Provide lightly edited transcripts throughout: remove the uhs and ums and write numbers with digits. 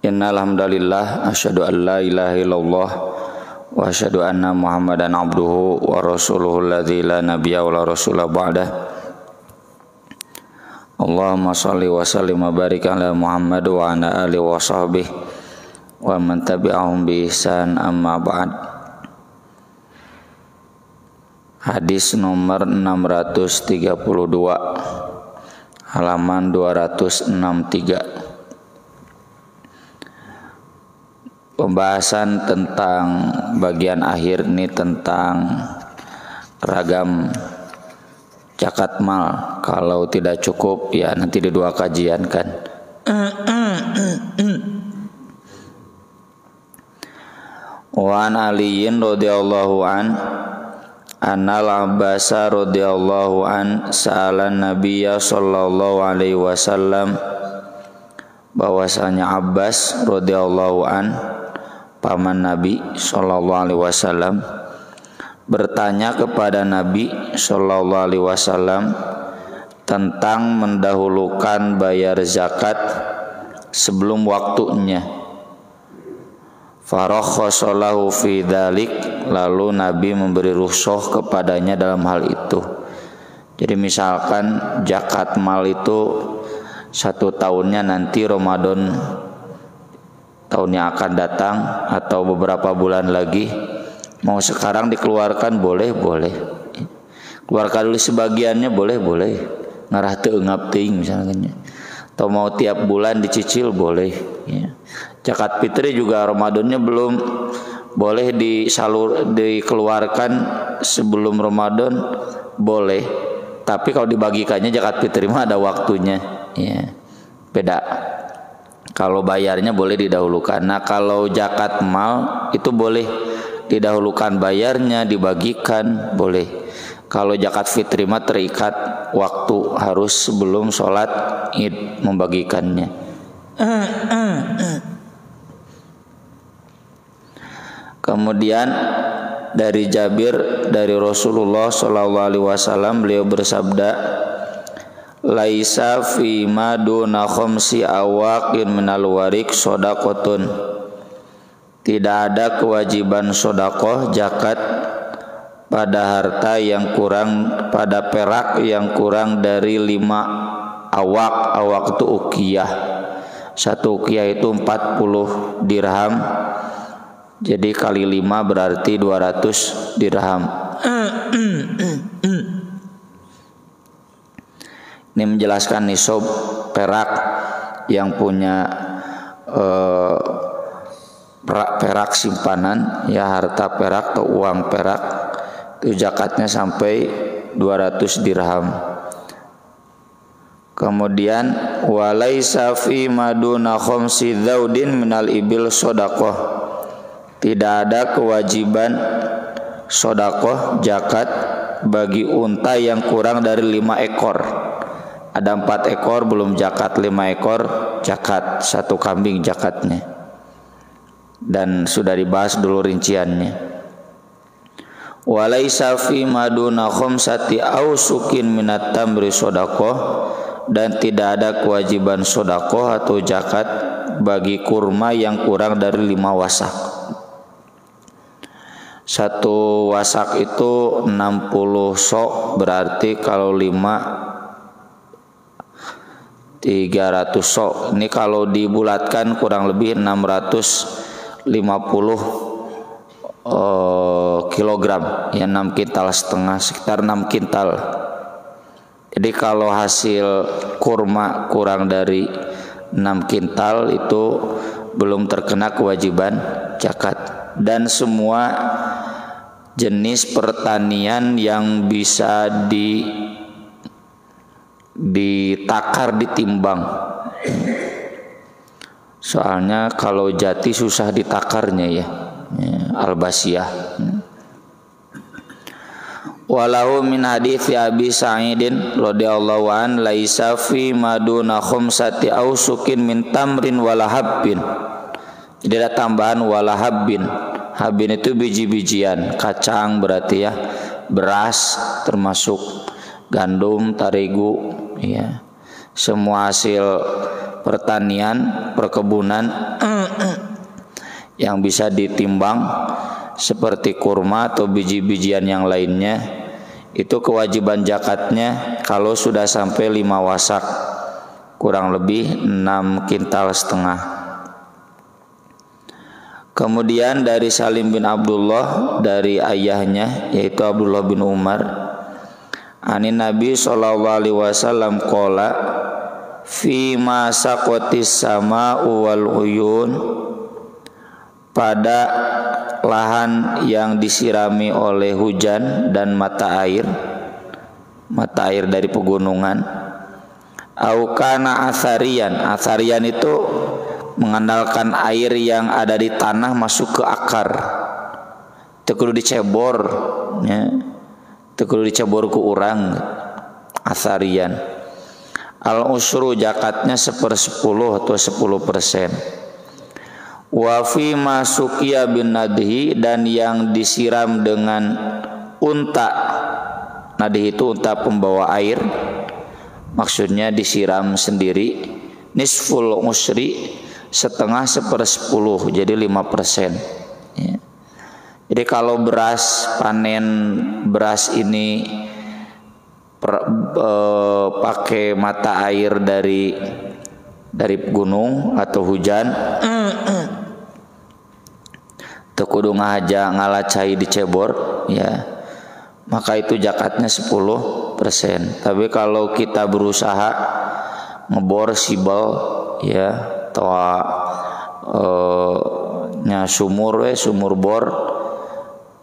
Innal hamdalillah asyhadu an la ilaha illallah wa asyhadu anna Muhammadan abduhu wa rasuluhu alladzi la nabiyya wa la rasula ba'dah. Allahumma shalli wa sallim wa barik ala Muhammad wa ala alihi wa sahbihi wa man tabi'ahum bi ihsan, amma ba'd. Hadis nomor 632, halaman 263. Pembahasan tentang bagian akhir ini tentang ragam zakat mal. Kalau tidak cukup ya nanti di dua kajian kan. Wa an Aliyin radhiyallahu an Anal Abbas radhiyallahu an sa'alan Nabiyya sallallahu alaihi wasallam, bahwasanya Abbas radhiyallahu an paman Nabi sallallahu alaihi wasallam bertanya kepada Nabi sallallahu alaihi wasallam tentang mendahulukan bayar zakat sebelum waktunya. Farakhasalahu fi dzalik, lalu Nabi memberi rukhsah kepadanya dalam hal itu. Jadi misalkan zakat mal itu 1 tahunnya nanti Ramadan tahun yang akan datang atau beberapa bulan lagi, mau sekarang dikeluarkan boleh, keluarkan dulu sebagiannya boleh, ngarah teu ngap teuing misalnya, atau mau tiap bulan dicicil boleh ya. Zakat fitri juga Ramadannya belum boleh dikeluarkan sebelum Ramadan boleh, tapi kalau dibagikannya zakat fitri mah ada waktunya ya, beda. Kalau bayarnya boleh didahulukan. Nah kalau zakat mal itu boleh didahulukan bayarnya, dibagikan boleh. Kalau zakat fitri mah terikat waktu, harus sebelum sholat id membagikannya. Kemudian dari Jabir dari Rasulullah SAW, beliau bersabda, laisa fi ma duna khamsi awaqin minal warik shadaqatun. Tidak ada kewajiban sedekah zakat pada harta yang kurang, pada perak yang kurang dari 5 awaq. Awaq itu uqiyah. 1 uqiyah itu 40 dirham. Jadi kali 5 berarti 200 dirham. Ini menjelaskan nisab perak yang punya perak simpanan ya, harta perak atau uang perak itu zakatnya sampai 200 dirham. Kemudian walaisa fi maduna khamsi dzaudin minal ibil shadaqah. Tidak ada kewajiban shadaqah zakat bagi unta yang kurang dari 5 ekor. Ada 4 ekor belum zakat, 5 ekor zakat, 1 kambing zakatnya. Dan sudah dibahas dulu rinciannya. Walaisa fi maduna khamsati ausukin minat tamri shadaqah, dan tidak ada kewajiban shadaqah atau zakat bagi kurma yang kurang dari 5 wasak. 1 wasak itu 60 sok, berarti kalau 5 300 sok. Ini kalau dibulatkan kurang lebih 650 kilogram ya, 6 kintal setengah, sekitar 6 kintal. Jadi kalau hasil kurma kurang dari 6 kintal itu belum terkena kewajiban zakat. Dan semua jenis pertanian yang bisa ditakar, ditimbang. Soalnya kalau jati susah ditakarnya ya, albasiyah. Walau min hadithi Abi Sa'idin radhiyallahu an laisa fi maduna khamsati ausukin min tamrin wala habbin. Jadi ada tambahan wala habbin. Habbin itu biji-bijian, kacang berarti ya, beras termasuk gandum, tarigu ya. Semua hasil pertanian, perkebunan yang bisa ditimbang seperti kurma atau biji-bijian yang lainnya, itu kewajiban zakatnya kalau sudah sampai 5 wasak, kurang lebih 6,5 kintal. Kemudian dari Salim bin Abdullah, dari ayahnya yaitu Abdullah bin Umar, anin Nabi sallallahu alaihi wasallam qala fi ma saqatis sama'u wal uyun, pada lahan yang disirami oleh hujan dan mata air dari pegunungan. Au kana atharian, atharian itu mengandalkan air yang ada di tanah masuk ke akar, teu kudu dicebor ya, teu kudu dicebor ku urang, atharian. Al usru zakatnya 1/10 atau 10%. Wa fi masuqiya bin nadhi, dan yang disiram dengan unta. Nadhi itu unta pembawa air, maksudnya disiram sendiri. Nisful usri, 1/2/10, jadi 5%. Ya. Jadi kalau panen beras ini pakai mata air dari gunung atau hujan, teu kudu ngahaja ngalacai dicebor ya, maka itu zakatnya 10%. Tapi kalau kita berusaha ngebor sibel ya, toa sumur bor,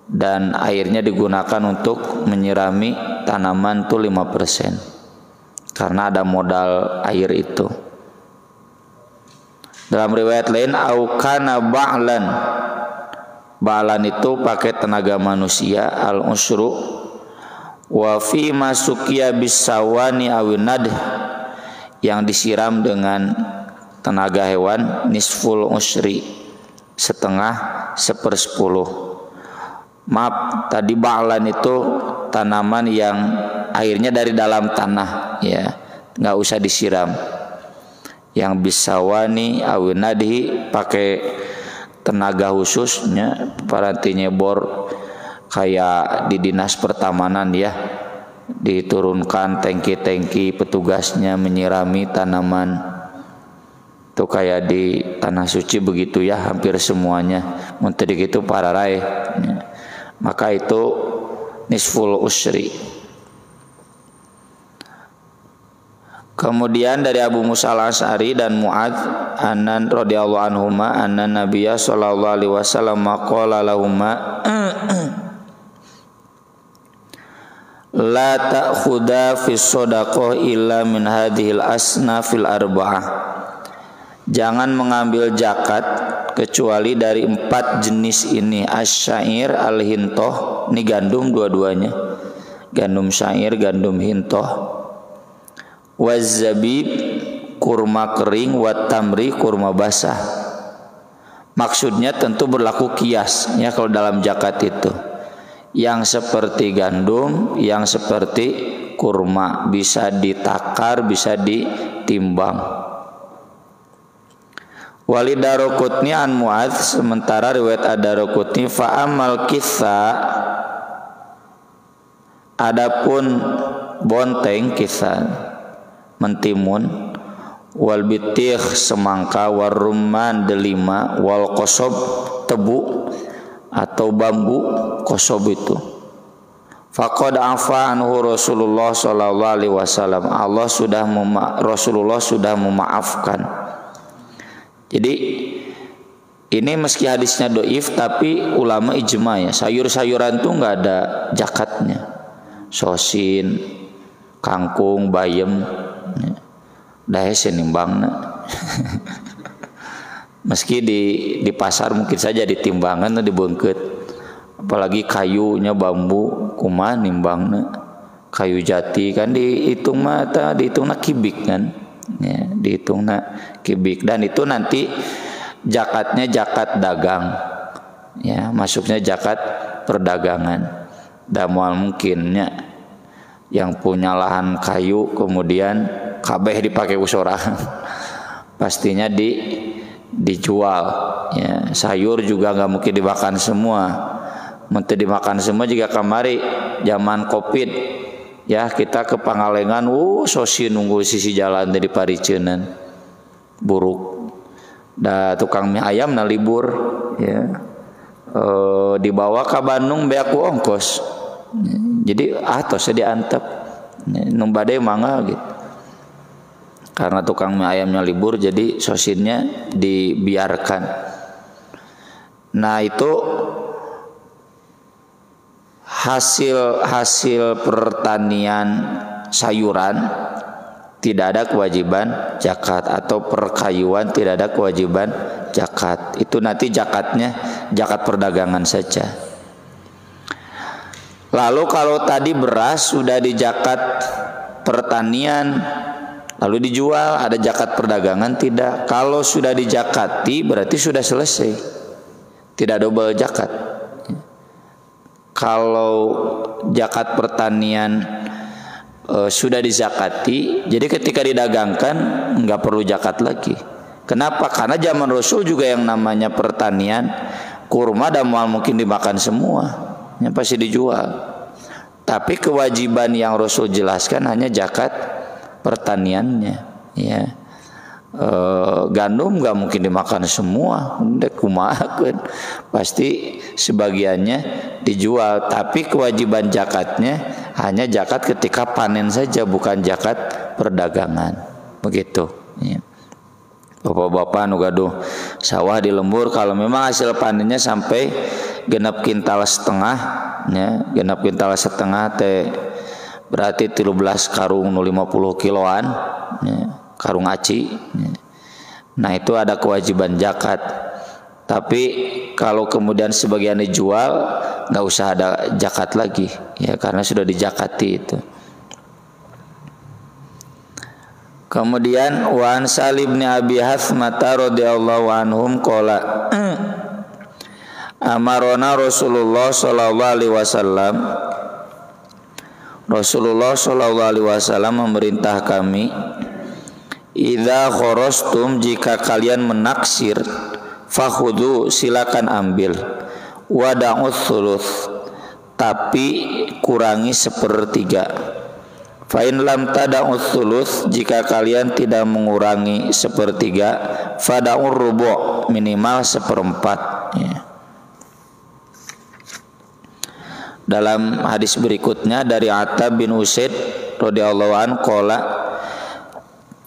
dan airnya digunakan untuk menyirami tanaman tuh 5%, karena ada modal air itu. Dalam riwayat lain, aukana ba'lan itu pakai tenaga manusia, al usru. Wa fi masuqiya bisawani awinad, yang disiram dengan tenaga hewan, nisful usri, 1/2/10. Maaf, tadi ba'lan itu tanaman yang airnya dari dalam tanah ya, nggak usah disiram. Yang bisawani awinadhi pakai tenaga khususnya, paranti nyebor kayak di dinas pertamanan ya, diturunkan tangki-tangki petugasnya menyirami tanaman. Itu kayak di tanah suci begitu ya, hampir semuanya. Menteri gitu para rai ya. Maka itu nisful usri. Kemudian dari Abu Musa al-Asy'ari dan Mu'adz annan radhiyallahu anhuma anna Nabiyya sallallahu alaihi wasallam qala lahumma la ta'khudha fi shadaqah illa min hadhil asnafil arba'ah. Jangan mengambil zakat kecuali dari 4 jenis ini, asyair, al-hintoh, ini gandum dua-duanya, gandum syair, gandum hintoh, wazzabib, kurma kering, watamri, kurma basah. Maksudnya tentu berlaku kias ya kalau dalam zakat itu, yang seperti gandum, yang seperti kurma, bisa ditakar, bisa ditimbang. Walid Daraqutni an Mu'adz, sementara riwayat Ad-Daraqutni fa amal kitha, adapun bonteng kitha mentimun, wal bitih semangka, war rumman delima, wal qosob tebu atau bambu qosob itu. Faqad afa anhu Rasulullah sallallahu alaihi wasallam, Rasulullah sudah memaafkan. Jadi ini meski hadisnya doif, tapi ulama ijma ya, sayur-sayuran tuh nggak ada zakatnya. Sosin, kangkung, bayem, dahe senimbangna. Meski di pasar mungkin saja ditimbangan dibungkut, apalagi kayunya bambu, kumaha nimbangna. Kayu jati kan dihitung mata, dihitungna kibik kan. Ya, dihitungna kibik, dan itu nanti zakatnya zakat dagang ya, masuknya zakat perdagangan. Dan mual mungkinnya yang punya lahan kayu kemudian kabeh dipakai usorahan pastinya dijual ya. Sayur juga nggak mungkin dimakan semua, mungkin dimakan semua jika kamari zaman Covid ya, kita ke Pangalengan sosi nunggu sisi jalan dari Pariceunan buruk, da tukang mie ayam na libur ya, dibawa ke Bandung beaku ongkos, jadi tos diantep numbade mangga gitu. Karena tukang mie ayamnya libur, jadi sosinnya dibiarkan. Nah itu hasil pertanian sayuran tidak ada kewajiban zakat, atau perkayuan tidak ada kewajiban zakat. Itu nanti zakatnya zakat perdagangan saja. Lalu kalau tadi beras sudah di zakat pertanian lalu dijual, ada zakat perdagangan tidak? Kalau sudah dizakati berarti sudah selesai, tidak double zakat. Kalau zakat pertanian sudah dizakati, jadi ketika didagangkan nggak perlu zakat lagi. Kenapa? Karena zaman Rasul juga yang namanya pertanian kurma dan mungkin dimakan semua, yang pasti dijual. Tapi kewajiban yang Rasul jelaskan hanya zakat pertaniannya, ya. Gandum nggak mungkin dimakan semua, kumahakeun, pasti sebagiannya dijual. Tapi kewajiban zakatnya hanya zakat ketika panen saja, bukan zakat perdagangan, begitu ya. Bapak-bapak nu gaduh sawah di lembur, kalau memang hasil panennya sampai genap kintal setengah ya, genap kintal setengah teh berarti 13 karung 50 kiloan ya, karung aci ya. Nah itu ada kewajiban zakat. Tapi kalau kemudian sebagian dijual, nggak usah ada zakat lagi ya, karena sudah dizakati itu. Kemudian wa an Salim bin Abi Hathmata radhiyallahu anhum qala amarona Rasulullah sallallahu alaihi wasallam, Rasulullah sallallahu alaihi wasallam memerintah kami, idza kharastum, jika kalian menaksir, fakhudhu, silakan ambil, wada'us thuluth, tapi kurangi sepertiga. Fa in lam tada'us thuluth, jika kalian tidak mengurangi sepertiga, fada'ur rubu', minimal seperempat ya. Dalam hadis berikutnya dari Attab bin Usaid radhiyallahu anhu qala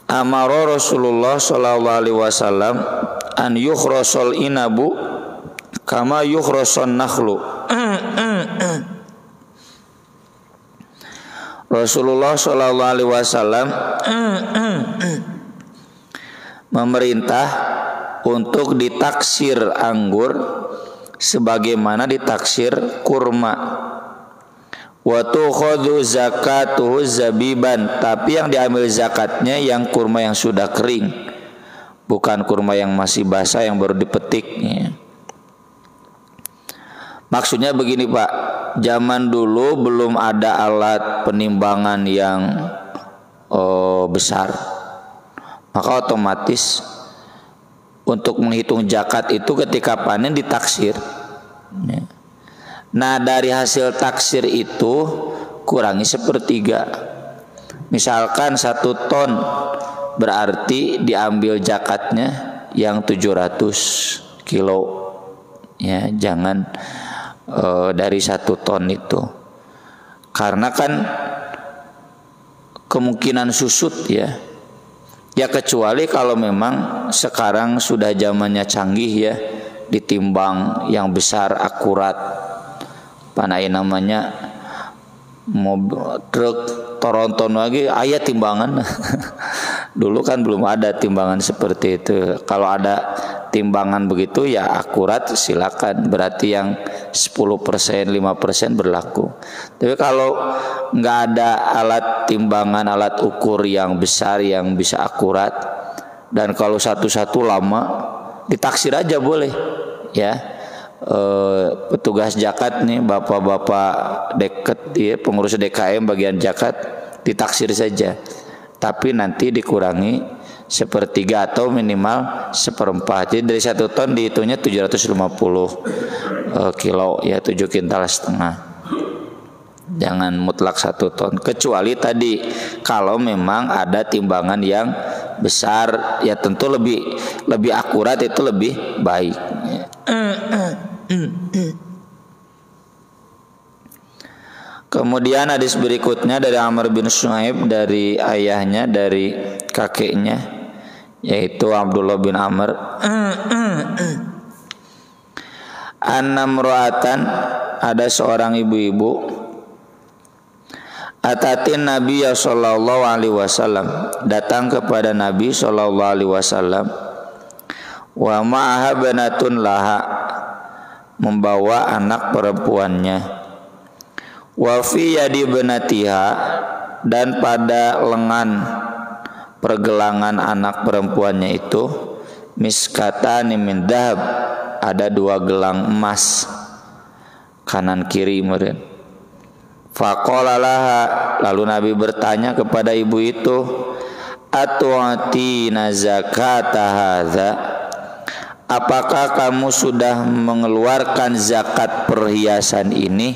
amara Rasulullah sallallahu alaihi wasallam an yukhrasal inabu kama yukhrasun nakhlu. Rasulullah sallallahu alaihi wasallam memerintah untuk ditaksir anggur sebagaimana ditaksir kurma. Wa tukhadhu zakatuhu zabiban, tapi yang diambil zakatnya yang kurma yang sudah kering, bukan kurma yang masih basah yang baru dipetik ya. Maksudnya begini Pak, zaman dulu belum ada alat penimbangan yang besar, maka otomatis untuk menghitung zakat itu ketika panen ditaksir ya. Nah dari hasil taksir itu kurangi sepertiga. Misalkan 1 ton berarti diambil zakatnya yang 700 kilo ya, jangan dari 1 ton itu, karena kan kemungkinan susut ya. Ya kecuali kalau memang sekarang sudah zamannya canggih ya, ditimbang yang besar akurat. Panai namanya mobil truk Toronton lagi aya timbangan. Dulu kan belum ada timbangan seperti itu. Kalau ada timbangan begitu ya akurat silakan, berarti yang 10%, 5% berlaku. Tapi kalau nggak ada alat timbangan, alat ukur yang besar yang bisa akurat, dan kalau satu-satu lama, ditaksir aja boleh ya. Petugas zakat nih, bapak-bapak deket ya, pengurus DKM bagian zakat, ditaksir saja, tapi nanti dikurangi sepertiga atau minimal seperempat. Jadi dari 1 ton dihitungnya 750 kilo, ya 7,5 kintal. Jangan mutlak 1 ton, kecuali tadi kalau memang ada timbangan yang besar, ya tentu lebih akurat, itu lebih baik. Kemudian hadis berikutnya dari Amr bin Shu'aib, dari ayahnya, dari kakeknya, yaitu Abdullah bin Amr. Anamroatan, ada seorang ibu-ibu, atatin Nabi sallallahu alaihi wasallam, datang kepada Nabi sallallahu alaihi wasallam, wa ma'aha banatun laha, membawa anak perempuannya, wa fi yadi banatiha, dan pada lengan pergelangan anak perempuannya itu miskatani min dahab, ada 2 gelang emas kanan kiri meureun. Faqala laha, lalu Nabi bertanya kepada ibu itu, atu'atina zakata hadza, apakah kamu sudah mengeluarkan zakat perhiasan ini?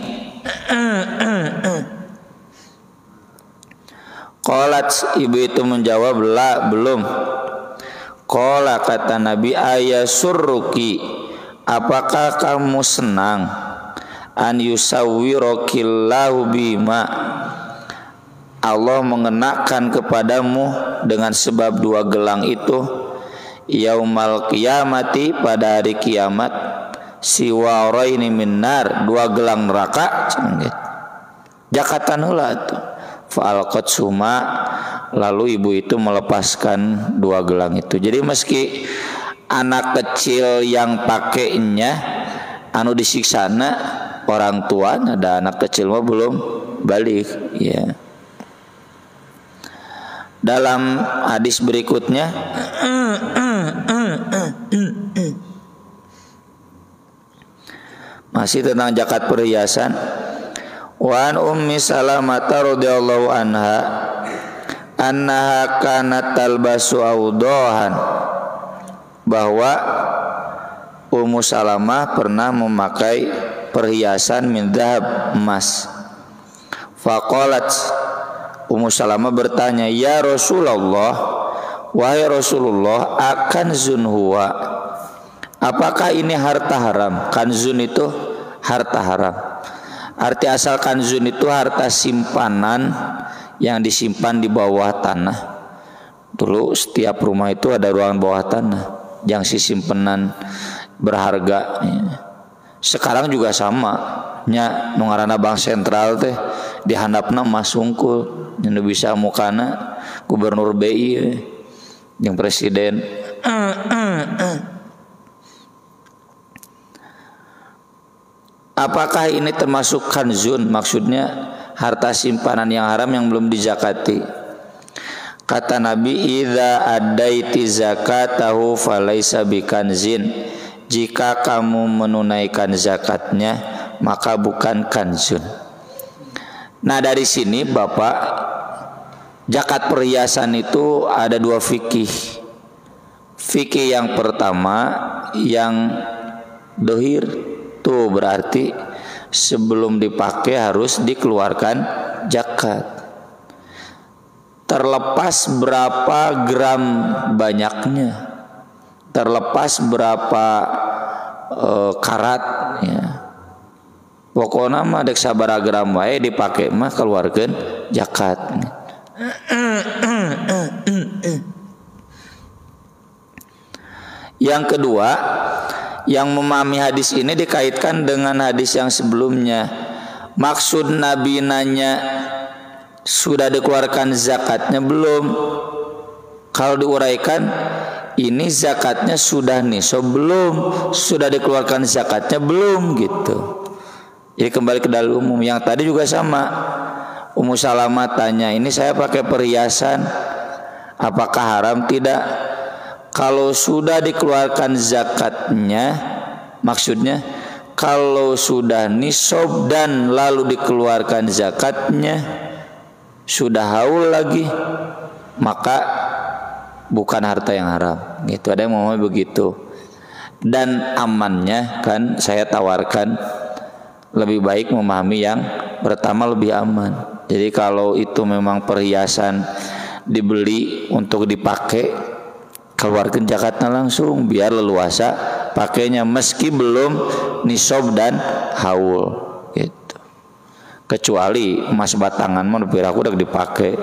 Qalat, ibu itu menjawab, la, belum. Qala, kata Nabi, ayasurruki, apakah kamu senang, an yusawwirokillahu bima, Allah mengenakan kepadamu dengan sebab 2 gelang itu, yaumal qiyamati, pada hari kiamat, siwaraini minnar, 2 gelang neraka, jakatan heula tuh. Fa'alqat suma, lalu ibu itu melepaskan 2 gelang itu. Jadi meski anak kecil yang pakainya anu disiksana orang tua, ada anak kecil mah belum balik, ya. Dalam hadis berikutnya masih tentang zakat perhiasan, wa an ummi Salamah radhiyallahu anha annaha kanat talbasu awdahan, bahwa Ummu Salamah pernah memakai perhiasan min dhahab, emas. Faqalat, Ummu Salamah bertanya, ya Rasulullah, wahai Rasulullah, akanzun huwa, apakah ini harta haram? Kanzun itu harta haram. Arti asal kanzun itu harta simpanan yang disimpan di bawah tanah. Dulu setiap rumah itu ada ruangan bawah tanah yang simpenan berharga. Sekarang juga sama, nya nu ngaranna bank sentral teh di handapna emas sungkul, nya bisa mukana gubernur BI yang presiden. Apakah ini termasuk kanzun? Maksudnya harta simpanan yang haram yang belum dizakati. Kata Nabi, idza addaiti zakatahu falaisa bikanzin, jika kamu menunaikan zakatnya maka bukan kanzun. Nah, dari sini Bapak, zakat perhiasan itu ada 2 fikih. Fikih yang pertama yang dohir, tuh berarti sebelum dipakai harus dikeluarkan zakat. Terlepas berapa gram banyaknya, terlepas berapa karat, ya. Pokoknya mah dek sabaraha gram wae dipake mah keluarkeun zakat. Yang kedua, yang memahami hadis ini dikaitkan dengan hadis yang sebelumnya. Maksud Nabi nanya, sudah dikeluarkan zakatnya belum? Kalau diuraikan, ini zakatnya sudah nih, so belum, sudah dikeluarkan zakatnya belum, gitu. Jadi kembali ke dalil umum. Yang tadi juga sama, Ummu Salamah tanya, ini saya pakai perhiasan, apakah haram? Tidak. Kalau sudah dikeluarkan zakatnya, maksudnya kalau sudah nisab dan lalu dikeluarkan zakatnya, sudah haul lagi, maka bukan harta yang haram. Gitu, ada yang mau begitu. Dan amannya kan saya tawarkan lebih baik memahami yang pertama lebih aman. Jadi kalau itu memang perhiasan dibeli untuk dipakai, keluarkan zakatnya langsung biar leluasa pakainya meski belum nisab dan haul gitu. Kecuali emas batangan mah aku udah dipakai.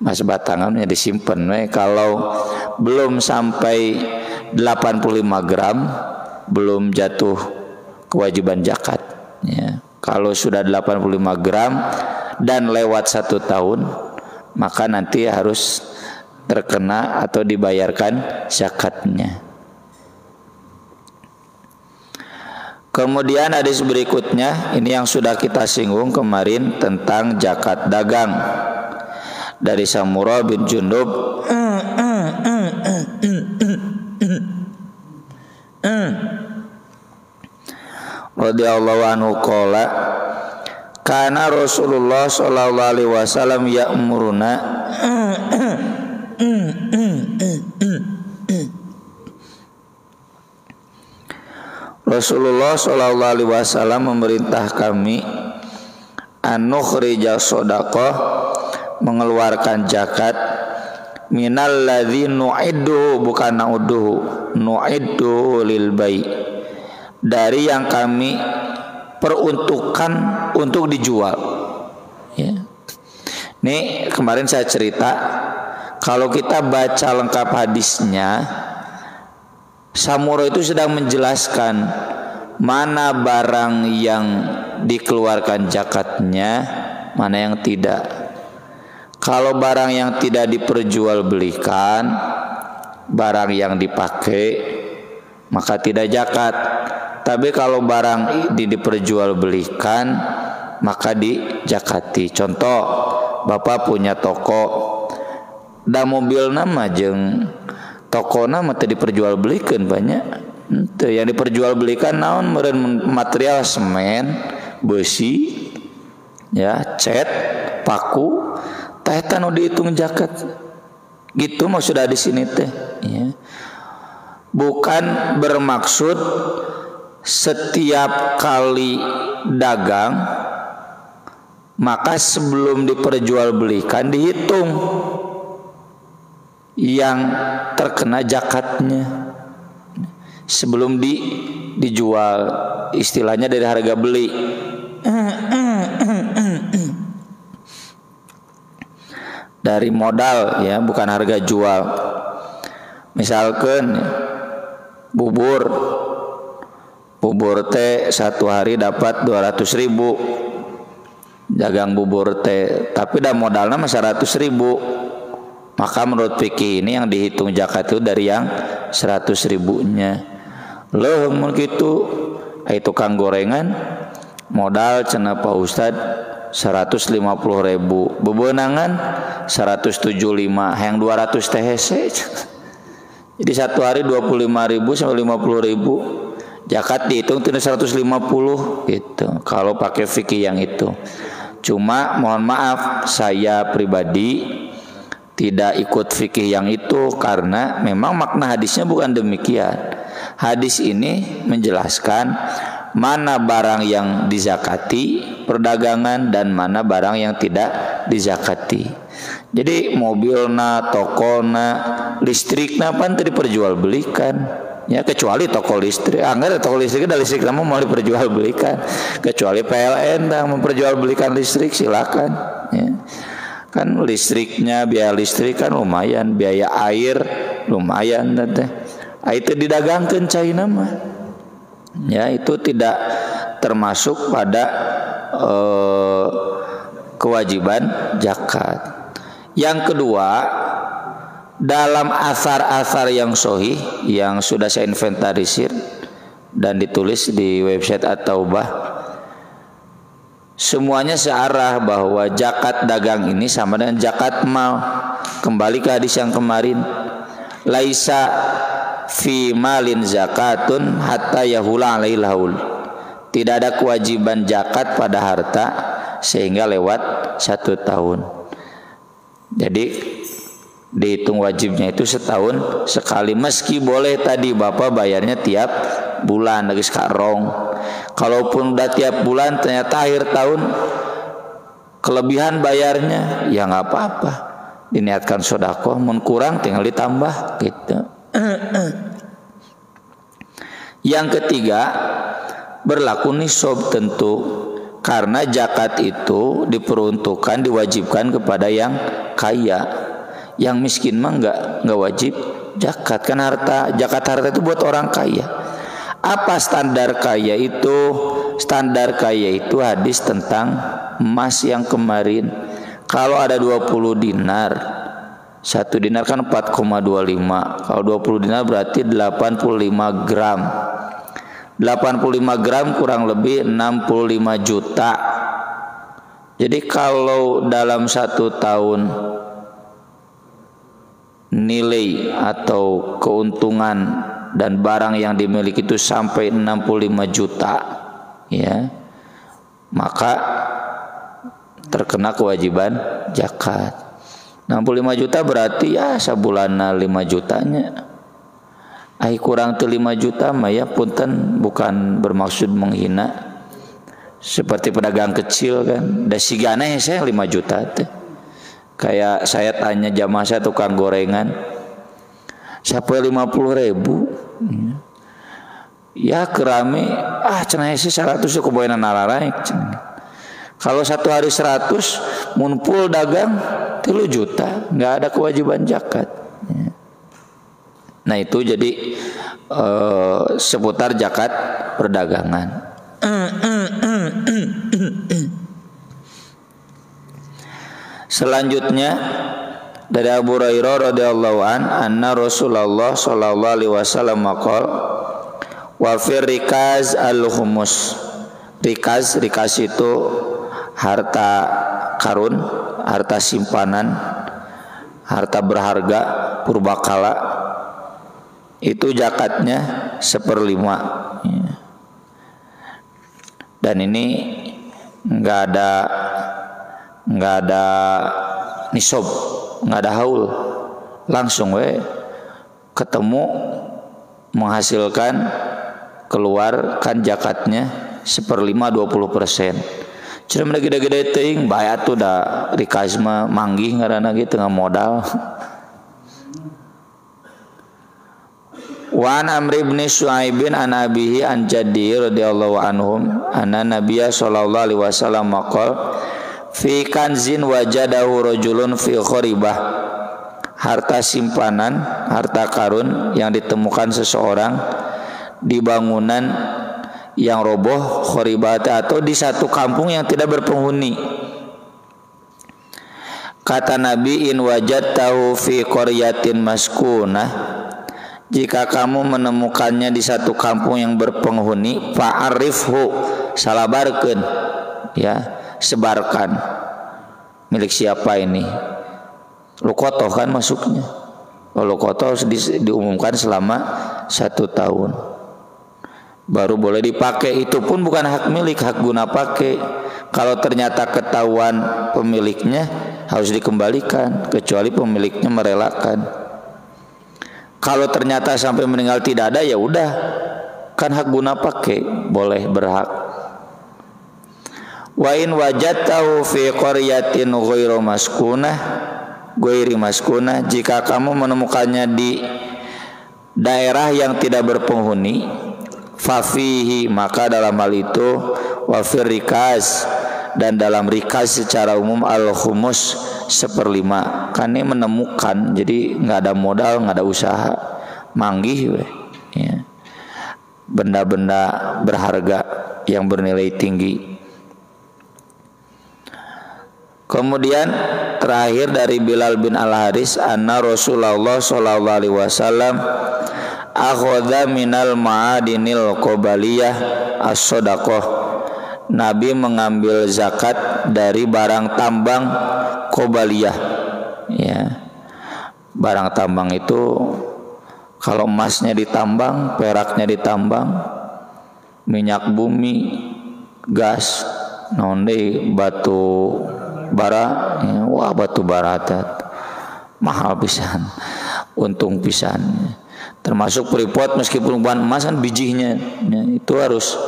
Emas batangannya disimpan kalau belum sampai 85 gram belum jatuh kewajiban zakat ya. Kalau sudah 85 gram dan lewat 1 tahun maka nanti harus terkena atau dibayarkan zakatnya. Kemudian hadis berikutnya ini yang sudah kita singgung kemarin tentang zakat dagang dari Samurah bin Jundub radhiyallahu anhu qala kana Rasulullah sallallahu alaihi wasallam ya'muruna Rasulullah sallallahu alaihi wasallam memerintah kami an-nukhrija shadaqah mengeluarkan zakat minal ladzi nu'iddu bukan na'udduhu nu'iddu lil bai dari yang kami peruntukkan untuk dijual ya. Nih kemarin saya cerita kalau kita baca lengkap hadisnya Samurah itu sedang menjelaskan mana barang yang dikeluarkan zakatnya, mana yang tidak. Kalau barang yang tidak diperjualbelikan, barang yang dipakai, maka tidak zakat. Tapi kalau barang ini diperjualbelikan, maka dijakati. Contoh, Bapak punya toko, da mobil nama jeung toko nama tadi diperjualbelikan banyak. Yang diperjualbelikan naon meureun material semen, besi, ya, cat, paku, teh nu dihitung zakat. Gitu maksud di sini teh, ya. Bukan bermaksud setiap kali dagang maka sebelum diperjualbelikan dihitung yang terkena zakatnya sebelum dijual, istilahnya dari harga beli. Dari modal ya, bukan harga jual. Misalkan bubur teh 1 hari dapat 200.000 dagang bubur teh, tapi dah modalnya mah 100.000. Maka menurut fikih ini yang dihitung zakat itu dari yang 100.000-nya. Loh mun kitu ai tukang gorengan modal cenah Pak Ustad 150.000, bebeunangan 175, yang 200 teh hese. Jadi 1 hari 25.000 sampai 50.000. Zakat dihitung tina 150 gitu. Kalau pakai fikih yang itu. Cuma mohon maaf saya pribadi tidak ikut fikih yang itu karena memang makna hadisnya bukan demikian. Hadis ini menjelaskan mana barang yang dizakati perdagangan dan mana barang yang tidak dizakati. Jadi mobilna, tokona, listrikna pan tadi diperjualbelikan. Ya kecuali toko listrik, anggar toko listrik dan listrik namun mau diperjualbelikan. Kecuali PLN yang memperjualbelikan listrik silakan. Ya. Kan listriknya, biaya listrik kan lumayan, biaya air lumayan teh. Itu didagangkeun cai nama. Ya, itu tidak termasuk pada kewajiban zakat. Yang kedua, dalam asar-asar yang sahih yang sudah saya inventarisir dan ditulis di website At-Taubah, semuanya searah bahwa zakat dagang ini sama dengan zakat mal. Kembali ke hadis yang kemarin, laisa fi malin zakatun hatta yahula alaihil haul. Tidak ada kewajiban zakat pada harta sehingga lewat 1 tahun. Jadi dihitung wajibnya itu setahun sekali, meski boleh tadi bapak bayarnya tiap bulan lagi sekarang. Kalaupun udah tiap bulan ternyata akhir tahun kelebihan bayarnya, ya nggak apa-apa, diniatkan sedekah, mun kurang tinggal ditambah gitu. Yang ketiga, berlaku nisab tentu, karena zakat itu diperuntukkan diwajibkan kepada yang kaya. Yang miskin mah nggak wajib zakat, kan zakat harta itu buat orang kaya. Apa standar kaya itu? Standar kaya itu hadis tentang emas yang kemarin. Kalau ada 20 dinar, 1 dinar kan 4,25. Kalau 20 dinar berarti 85 gram. 85 gram kurang lebih 65 juta. Jadi kalau dalam 1 tahun nilai atau keuntungan dan barang yang dimiliki itu sampai 65 juta, ya, maka terkena kewajiban zakat. 65 juta berarti ya sebulan 5 jutanya. Kurang tuh 5 juta mah ya punten, bukan bermaksud menghina. Seperti pedagang kecil kan, da sigana saya 5 juta teh. Kayak saya tanya jamaah saya tukang gorengan, siapa 50.000? Ya kerame, cenah sih 100 ke boyana nalaraek. Kalau 1 hari 100, munpul dagang 3 juta, nggak ada kewajiban zakat. Nah itu jadi seputar zakat perdagangan. Selanjutnya dari Abu Hurairah radhiyallahu anna Rasulullah sallallahu alaihi wasallam maqal wa fir rikaz al-khumus. Rikaz itu harta karun, harta simpanan, harta berharga purbakala. Itu zakatnya 1/5. Dan ini nggak ada nisab, nggak ada haul, langsung ketemu menghasilkan, keluarkan zakatnya 1/5 20%. Cuma gede-gede ting bayar tuh dah rikazma manggih ngaranna gitu tengah modal. Wa an Amr bin Syuaibin an abihi an jaddi radhiyallahu anhum anna nabiyya sallallahu alaihi wasallam maqal fi kanzin wajadahu rajulun fi kharibah. Harta simpanan, harta karun yang ditemukan seseorang di bangunan yang roboh, kharibah, atau di satu kampung yang tidak berpenghuni. Kata Nabi, in wajadtahu fi qaryatin maskunah, jika kamu menemukannya di satu kampung yang berpenghuni, fa'arifhu, salabarkeun, ya, sebarkan. Milik siapa ini? Lukotoh kan masuknya. Lukotoh diumumkan selama 1 tahun. Baru boleh dipakai. Itu pun bukan hak milik, hak guna pakai. Kalau ternyata ketahuan pemiliknya, harus dikembalikan, kecuali pemiliknya merelakan. Kalau ternyata sampai meninggal tidak ada, ya udah, kan hak guna pakai, boleh, berhak. Wa in wajadtahu fi qaryatin ghairu maskunah, jika kamu menemukannya di daerah yang tidak berpenghuni, fafihi, maka dalam hal itu, wa fir rikaz, dan dalam rikaz secara umum al-khumus 1/5. Kan ini menemukan, jadi nggak ada modal, nggak ada usaha, manggih ya. Benda-benda berharga yang bernilai tinggi. Kemudian terakhir dari Bilal bin Al-Haris anna Rasulullah sallallahu alaihi wasallam akhadha minal ma'adinil qabaliyah as-shadaqah. Nabi mengambil zakat dari barang tambang qabaliyah, ya. Barang tambang itu kalau emasnya ditambang, peraknya ditambang, minyak bumi, gas, batu bara, ya, wah batu bara mahal pisan, untung pisan. Termasuk Freeport meskipun bukan emas kan bijinya ya, itu harus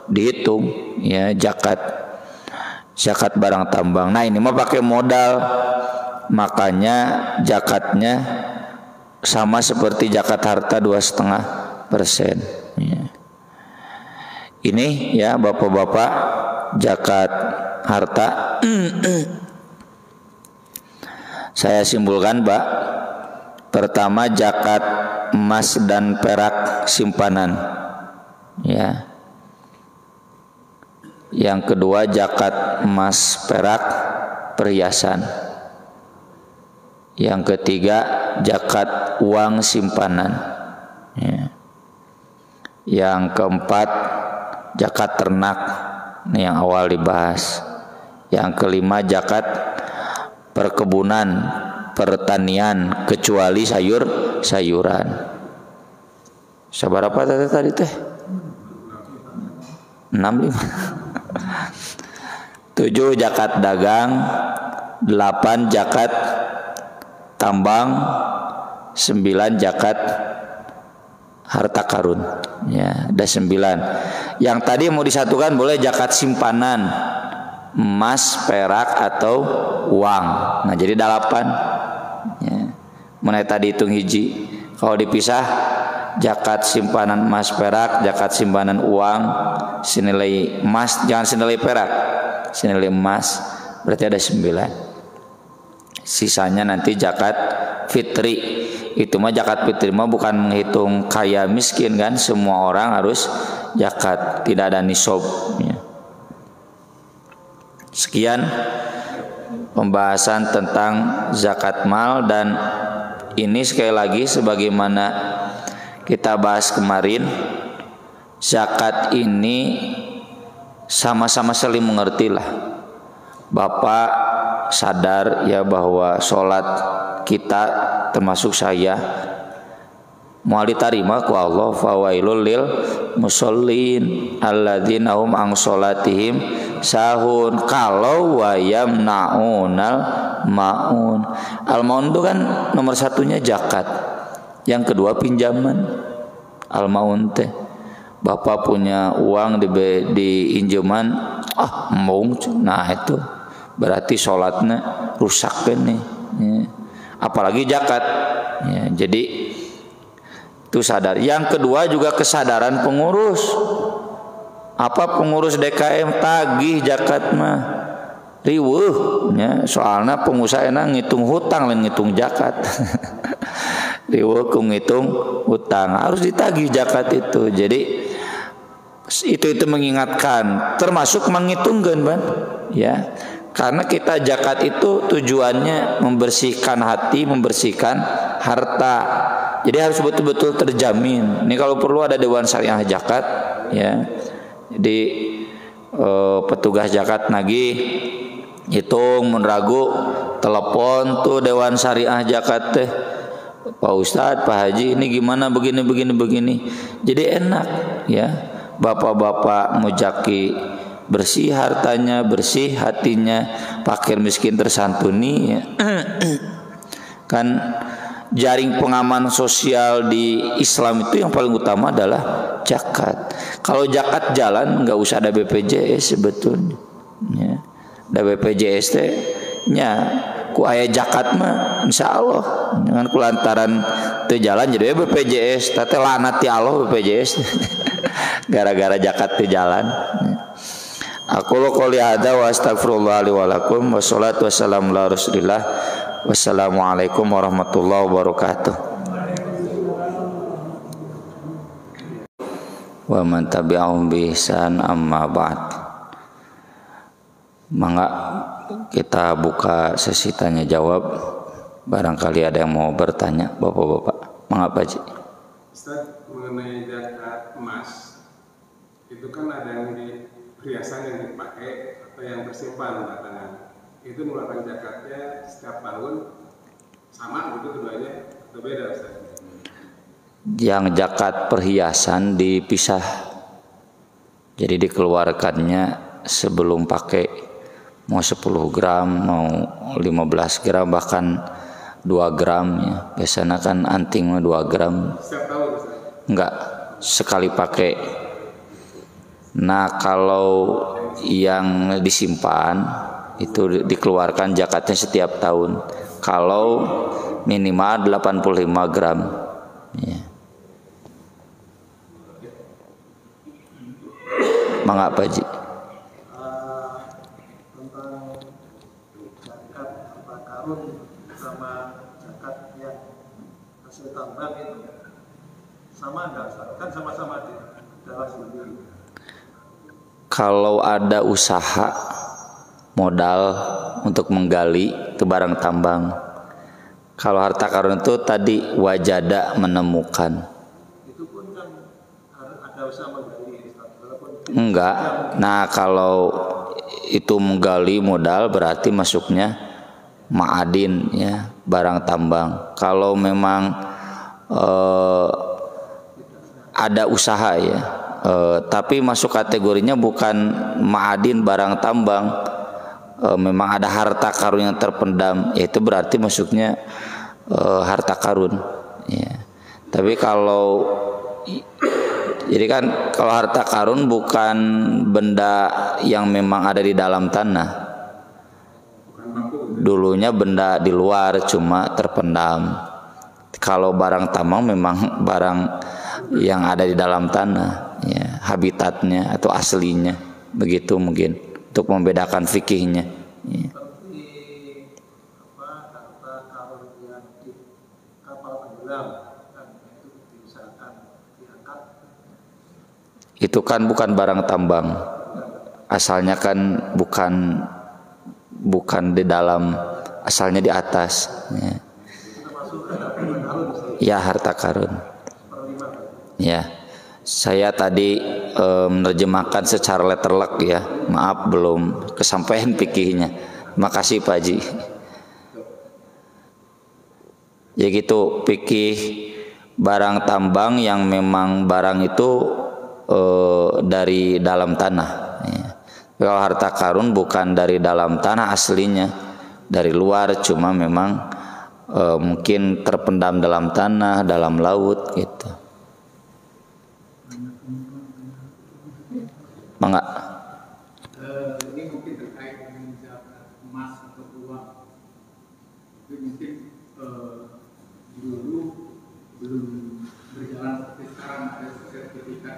dihitung ya zakat barang tambang. Nah ini mah pakai modal, makanya zakatnya sama seperti zakat harta 2,5%. Ya. Ini ya bapak-bapak zakat harta. Saya simpulkan Pak. Pertama zakat emas dan perak simpanan. Ya. Yang kedua zakat emas perak perhiasan. Yang ketiga zakat uang simpanan. Ya. Yang keempat zakat ternak. Ini yang awal dibahas. Yang kelima zakat perkebunan, pertanian kecuali sayuran. Sabar apa tadi teh? 65. 7 zakat dagang, 8 zakat tambang, 9 zakat harta karun. Ya, ada 9. Yang tadi mau disatukan boleh zakat simpanan, emas, perak atau uang. Nah, jadi 8. Ya. Mana tadi hitung hiji. Kalau dipisah zakat simpanan emas perak, zakat simpanan uang, senilai emas, jangan senilai perak, senilai emas, berarti ada 9. Sisanya nanti zakat fitri. Itu mah zakat fitri mah bukan menghitung kaya miskin kan, semua orang harus zakat, tidak ada nisab. Ya. Sekian pembahasan tentang zakat mal, dan ini sekali lagi sebagaimana kita bahas kemarin, zakat ini sama-sama saling mengerti lah. Bapak sadar ya bahwa sholat kita termasuk saya mau diterima ku Allah, fawailul lil musallin alladzina hum an sholatihim sahun. Kalau wayam naunal maun, al maun itu kan nomor satunya zakat, yang kedua pinjaman. Al maun teh bapak punya uang di injeman, mau, nah itu berarti sholatnya rusak kan nih ya. Apalagi zakat ya, jadi itu sadar. Yang kedua juga kesadaran pengurus. Apa pengurus DKM tagih zakat mah riweuh ya, soalnya pengusaha enak ngitung hutang lain ngitung zakat. Riweuh ku ngitung hutang, harus ditagih zakat itu. Jadi itu mengingatkan, termasuk menghitungkan Ban ya. Karena kita zakat itu tujuannya membersihkan hati, membersihkan harta. Jadi harus betul-betul terjamin. Ini kalau perlu ada Dewan Syariah Zakat ya. Jadi petugas zakat nagih hitung mun ragu telepon tuh Dewan Syariah Zakat teh, Pak Ustadz, Pak Haji, ini gimana begini. Jadi enak ya. Bapak-bapak mujaki bersih hartanya, bersih hatinya, fakir miskin tersantuni ya. Kan jaring pengaman sosial di Islam itu yang paling utama adalah zakat. Kalau zakat jalan nggak usah ada BPJS sebetulnya ya. Ada BPJS teh nya ku aya zakat mah insyaallah, dengan kulantaran teu jalan jadi BPJS teh lanat ti Allah BPJS gara-gara zakat teu jalan ya. Aku qouli hadza wa astaghfirullah li wa lakum wa sholatu wassalamu ala Rasulillah. Wassalamualaikum warahmatullahi wabarakatuh. Wa man tabi'ahum bi ihsan amma ba'd. Mangga kita buka sesi tanya jawab. Barangkali ada yang mau bertanya, Bapak-bapak. Mangga Pak Haji. Ustaz, mengenai zakat emas itu kan ada yang di perhiasan yang dipakai atau yang tersimpan batangan, itu mengeluarkan zakatnya setiap tahun sama gitu keduanya atau beda Ustaz? Yang zakat perhiasan dipisah, jadi dikeluarkannya sebelum pakai, mau 10 gram mau 15 gram bahkan 2 gram ya. Biasanya kan anting mah 2 gram. Setiap tahun Ustaz? Enggak, sekali pakai. Nah, kalau yang disimpan itu dikeluarkan zakatnya setiap tahun. Kalau minimal 85 gram. Ya. Mangga Pak Haji. Tentang zakat harta karun sama zakat yang hasil tambang itu sama enggak? Kan sama-sama di dalam sendiri. Kalau ada usaha modal untuk menggali itu barang tambang. Kalau harta karun itu tadi wajada menemukan. Itu pun kan harus ada usaha menggali, walaupun Enggak. Nah, kalau itu menggali modal berarti masuknya ma'adin ya, barang tambang. Kalau memang ada usaha ya, tapi masuk kategorinya bukan ma'adin barang tambang, memang ada harta karun yang terpendam, yaitu berarti masuknya harta karun ya. Tapi kalau jadi kan kalau harta karun bukan benda yang memang ada di dalam tanah, dulunya benda di luar cuma terpendam. Kalau barang tambang memang barang yang ada di dalam tanah ya, habitatnya atau aslinya, begitu mungkin untuk membedakan fikihnya ya. seperti harta karun yang di kapal tenggelam kan itu diusahakan diangkat. Itu kan bukan barang tambang, asalnya kan bukan di dalam, asalnya di atas ya. Ya, harta karun ya. Saya tadi menerjemahkan secara letterlek ya, maaf belum kesampaian fikihnya. Makasih Pak Haji. Ya gitu, fikih barang tambang yang memang barang itu dari dalam tanah ya. Kalau harta karun bukan dari dalam tanah aslinya, dari luar cuma memang mungkin terpendam dalam tanah, dalam laut gitu. Mangga. Ini mungkin terkait dengan zakat emas atau uang. Tapi mungkin dulu belum berjalan seperti sekarang, ada sertifikat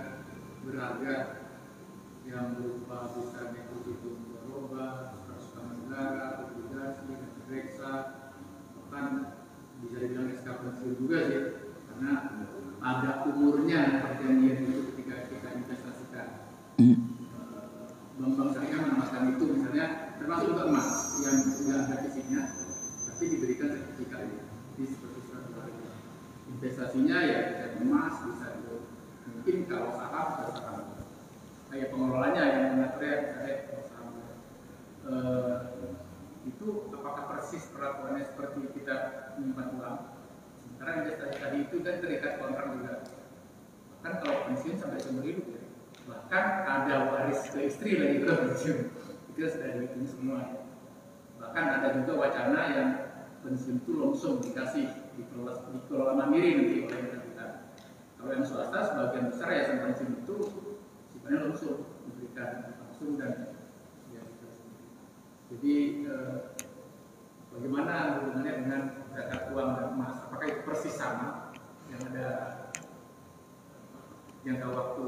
berharga yang berupa bisa deposito mudharabah, persukaan negara, obligasi, reksa, bahkan bisa dibilang SK pensiun juga sih, karena ada umurnya perjanjian itu ketika kita investasikan. Bank-bank syariah menamakan itu misalnya termasuk juga emas yang tidak ada fisiknya tapi diberikan sertifikat. Jadi seperti surat berharga. Investasinya ya bisa emas, bisa mungkin kalau saham bisa saham. Kayak pengelolanya yang mengaturnya misalnya saham. Itu apakah persis perlakuannya seperti kita menyimpan uang? Sementara investasi tadi itu kan terikat kontrak juga. Kan kalau pensiun sampai seumur hidup ya. Bahkan ada waris ke istri lagi kalau pensiun, itu sudah dihitung semua. Bahkan ada juga wacana yang pensiun itu langsung dikasih dikelola mandiri nanti oleh kita. Kalau yang swasta sebagian besar yayasan pensiun itu sifatnya langsung diberikan langsung dan ya, jadi bagaimana hubungannya dengan zakat uang dan emas? Apakah itu persis sama yang ada jangka waktu?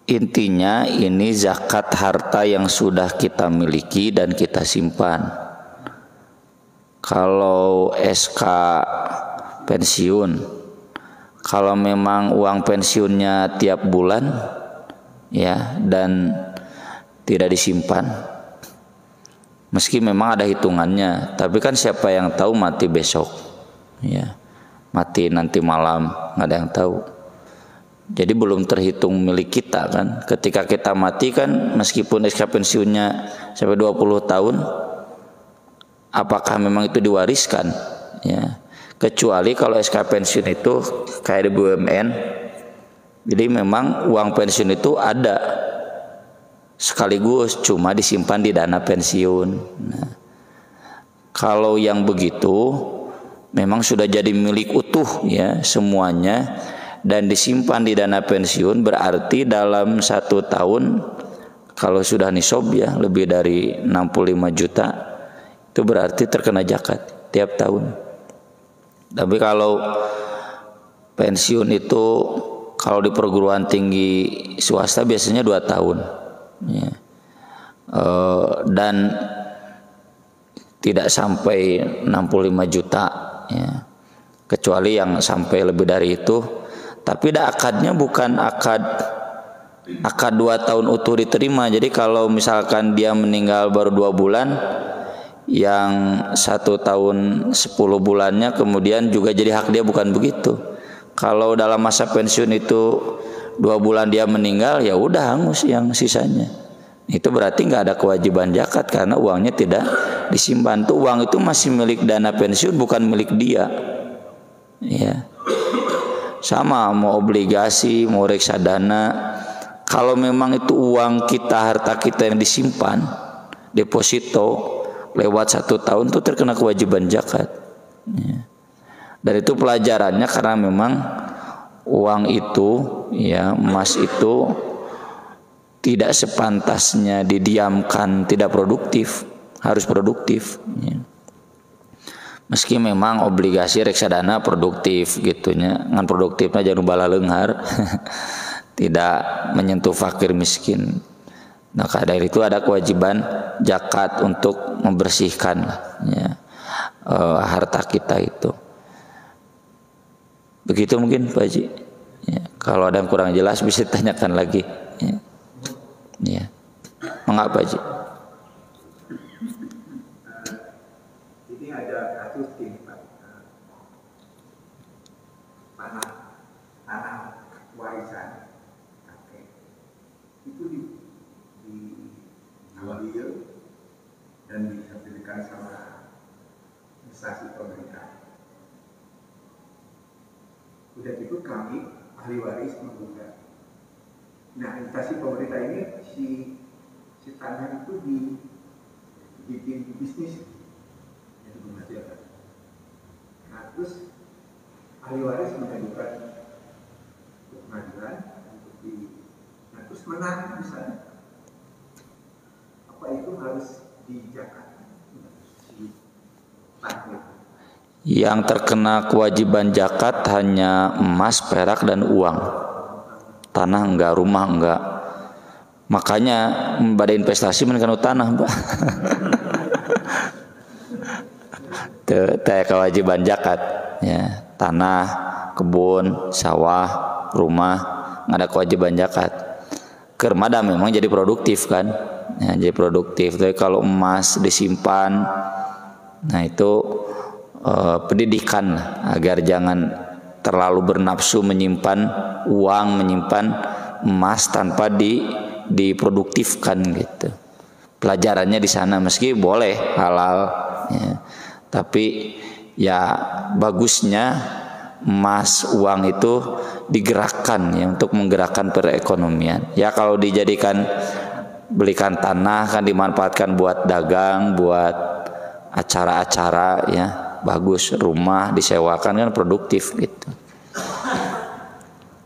Intinya ini zakat harta yang sudah kita miliki dan kita simpan. Kalau SK pensiun, kalau memang uang pensiunnya tiap bulan ya dan tidak disimpan, meski memang ada hitungannya, tapi kan siapa yang tahu mati besok ya, mati nanti malam, nggak ada yang tahu. Jadi belum terhitung milik kita kan. Ketika kita mati kan meskipun SK pensiunnya sampai 20 tahun, apakah memang itu diwariskan ya? Kecuali kalau SK pensiun itu kayak di BUMN. Jadi memang uang pensiun itu ada sekaligus cuma disimpan di dana pensiun. Nah, Kalau yang begitu memang sudah jadi milik utuh ya semuanya dan disimpan di dana pensiun, berarti dalam 1 tahun kalau sudah nisab ya lebih dari 65 juta itu berarti terkena zakat tiap tahun. Tapi kalau pensiun itu kalau di perguruan tinggi swasta biasanya 2 tahun ya. Dan tidak sampai 65 juta ya. Kecuali yang sampai lebih dari itu. Tapi akadnya bukan akad 2 tahun utuh diterima. Jadi kalau misalkan dia meninggal baru 2 bulan, yang 1 tahun 10 bulannya kemudian juga jadi hak dia, bukan begitu. Kalau dalam masa pensiun itu 2 bulan dia meninggal, ya udah hangus yang sisanya. Itu berarti nggak ada kewajiban zakat karena uangnya tidak disimpan. Tuh uang itu masih milik dana pensiun, bukan milik dia. Ya. Sama mau obligasi, mau reksadana. Kalau memang itu uang kita, harta kita yang disimpan, deposito lewat 1 tahun tuh terkena kewajiban zakat. Ya. Dan itu pelajarannya karena memang uang itu ya, emas itu tidak sepantasnya didiamkan tidak produktif, harus produktif ya. Meski memang obligasi reksadana produktif gitunya, ngan produktifnya jangan bala leunghar tidak menyentuh fakir miskin. Nah, dari itu ada kewajiban zakat untuk membersihkan ya, harta kita itu. Begitu mungkin Pak Haji ya. Kalau ada yang kurang jelas bisa ditanyakan lagi ya. Ya. Mengapa Haji? Ini ada kasus di tanah warisan kakek itu diambil dan dihasilkan sama instansi pemerintah. Udah itu kami ahli waris menggugat. Nah, instansi pemerintah ini si tanah itu dibikin bisnis, itu menghasilkan. Nah, terus ahli waris mengajukan pengadilan untuk nah, terus menang misalnya. Apa itu harus dijakatkan si tanah? Yang terkena kewajiban zakat hanya emas, perak, dan uang. Tanah enggak, rumah enggak. Makanya pada investasi menekan tanah, Mbak. Itu kewajiban zakat ya. Tanah, kebun, sawah, rumah enggak ada kewajiban zakat. Kermada memang jadi produktif kan ya, jadi produktif. Tapi kalau emas disimpan, nah itu pendidikan agar jangan terlalu bernafsu menyimpan uang, menyimpan emas tanpa diproduktifkan gitu. Pelajarannya di sana, meski boleh halal ya. Tapi ya bagusnya emas, uang itu digerakkan ya untuk menggerakkan perekonomian. Ya kalau dijadikan belikan tanah kan dimanfaatkan buat dagang, buat acara-acara ya. Bagus, rumah disewakan kan produktif gitu.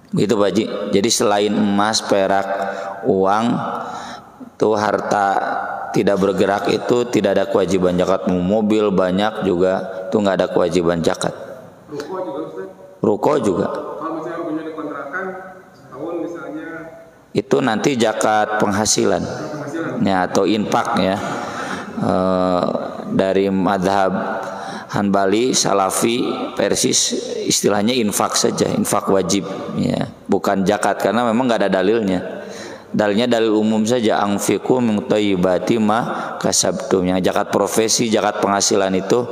Gitu Pak Haji. Jadi selain emas, perak, uang itu harta tidak bergerak itu tidak ada kewajiban zakat. Mobil banyak juga itu nggak ada kewajiban zakat. Ruko juga Ustaz? Ruko juga. Kalau misalnya punya dikontrakan setahun misalnya, itu nanti zakat penghasilan ya, atau infak ya. Dari madhab Hanbali, Salafi, Persis istilahnya infak saja, infak wajib ya, bukan zakat karena memang nggak ada dalilnya. Dalilnya dalil umum saja, anfiqu min thayyibati ma kasabtum. Yang zakat profesi, zakat penghasilan itu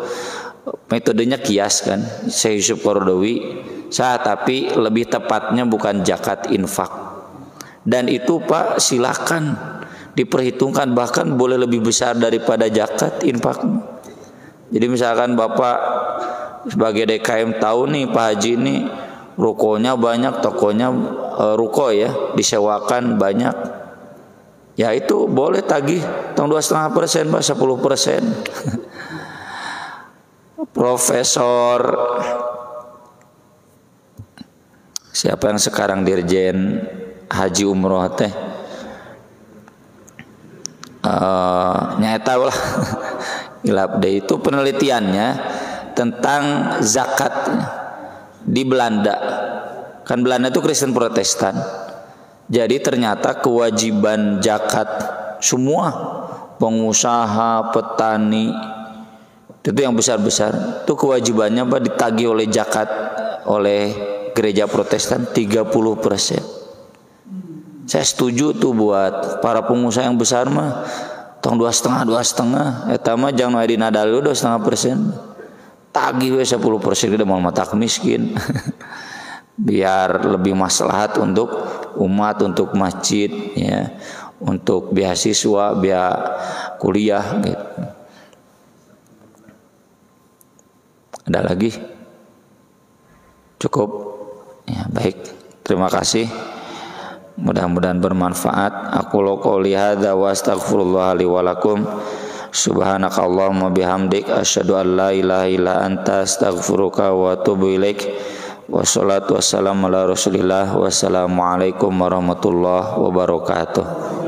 metodenya kias kan, Syekh Yusuf Qaradawi tapi lebih tepatnya bukan zakat infak. Dan itu Pak silakan diperhitungkan, bahkan boleh lebih besar daripada zakat infaknya. Jadi misalkan Bapak sebagai DKM tahu nih Pak Haji ini rukonya banyak, tokonya ruko ya disewakan banyak, ya itu boleh tagih 2,5% Pak, 10%. Profesor siapa yang sekarang dirjen haji umroh teh nyata lah ilap deh, itu penelitiannya tentang zakat di Belanda. Kan Belanda itu Kristen Protestan. Jadi ternyata kewajiban zakat semua pengusaha, petani itu yang besar-besar itu kewajibannya ditagih oleh zakat oleh gereja Protestan 30%. Saya setuju tuh buat para pengusaha yang besar mah tong 2,5 eta mah jangan aya dina dalil 2,5%. Tagih we 10% kita mau mata miskin. Biar lebih maslahat untuk umat, untuk masjid ya, untuk beasiswa, biaya kuliah gitu. Ada lagi? Cukup? Ya, baik. Terima kasih. Mudah-mudahan bermanfaat. Aku qouli hadza wa astaghfirullah li wa lakum. Subhanakallahumma bihamdik asyhadu an la ilaha illa anta astaghfiruka wa atubu ilaik. Wassalatu wassalamu ala Rasulillah. Wassalamualaikum warahmatullahi wabarakatuh.